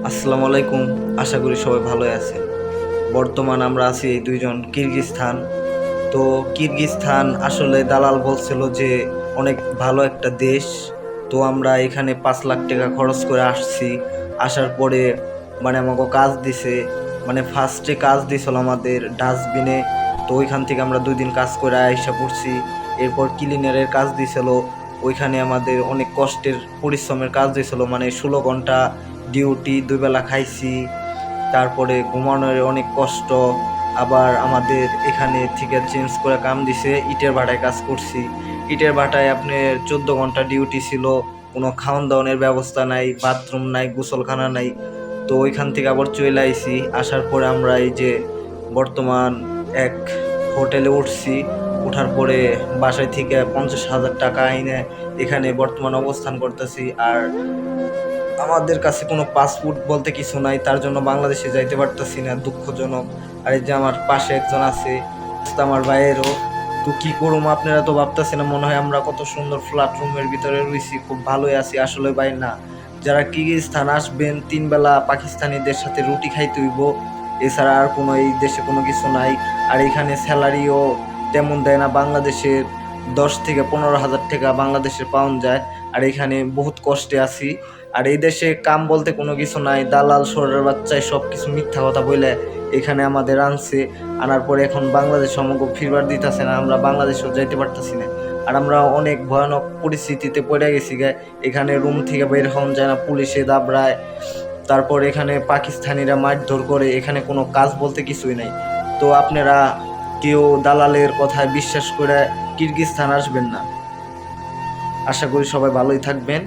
আসসালামু আলাইকুম। আশা করি সবাই ভালোই আছেন। বর্তমান আমরা আছি এই দুইজন কিরগিজস্তান। তো কিরগিজস্তান আসলে দালাল বলছিল যে অনেক ভালো একটা দেশ। তো আমরা এখানে 5 লাখ টাকা খরচ করে আসছি। আসার পরে আমাকে কাজ দিছে, ফার্স্টে কাজ দিছিল আমাদের ডাস্টবিনে। তো ওইখান থেকে আমরা 2 দিন কাজ করে আইসা পড়ছি। এরপর ক্লিনারের কাজ দিছিল, ওইখানে আমাদের অনেক কষ্টের পরিশ্রমের কাজ দিছিল, 16 ঘন্টা ডিউটি, 2 বেলা খাইছি। তারপরে ঘুমানোর অনেক কষ্ট। আবার আমাদের এখানে থেকে চেঞ্জ করে কাম দিছে, ইটের ভাটায় কাজ করছি। ইটের ভাটায় আপনার 14 ঘন্টা ডিউটি ছিল, কোনো খাওয়ান দাওয়ানের ব্যবস্থা নাই, বাথরুম নাই, গোসলখানা নাই। তো ওইখান থেকে আবার চলে আইছি। আসার পরে আমরা এই যে বর্তমান এক হোটেলে উঠছি। ওঠার পরে বাসায় থেকে 50,000 টাকা আইনে এখানে বর্তমান অবস্থান করতেছি। আর আমাদের কাছে কোনো পাসপোর্ট বলতে কিছু নাই, তার জন্য বাংলাদেশে যাইতে পারতেছি না, দুঃখজনক। আর এই যে আমার পাশে একজন আছে, আমার ভাইয়েরও। তো কি করুম, আপনারা তো ভাবতেছেন না মনে হয় আমরা কত সুন্দর ফ্ল্যাট রুমের ভিতরে রয়েছি, খুব ভালোই আছি। আসলে ভাই না, যারা কিরগিজস্তান আসবেন 3 বেলা পাকিস্তানিদের সাথে রুটি খাইতে হইব, এছাড়া আর কোনো এই দেশে কোনো কিছু নাই। আর এখানে স্যালারিও তেমন দেয় না, বাংলাদেশের 10 থেকে 15 হাজার টাকা বাংলাদেশে পাওয়া যায়। আর এখানে বহুত কষ্টে আছি। আর এই দেশে কাম বলতে কোনো কিছু নাই, দালাল শহরের বাচ্চায় সব কিছু মিথ্যা কথা বলে এখানে আমাদের আনছে। আনার পরে এখন বাংলাদেশ আমাকে ফিরবার দিতেছে না, আমরা বাংলাদেশেও যাইতে পারতেছি না। আর আমরা অনেক ভয়ানক পরিস্থিতিতে পড়ে গেছি গে। এখানে রুম থেকে বের হওয়া যায় না, পুলিশে দাবড়ায়। তারপর এখানে পাকিস্তানিরা মারধর করে, এখানে কোনো কাজ বলতে কিছুই নাই। তো আপনারা কেউ দালালের কথায় বিশ্বাস করে কিরগিজস্তান আসবেন না। আশা করি সবাই ভালোই থাকবেন।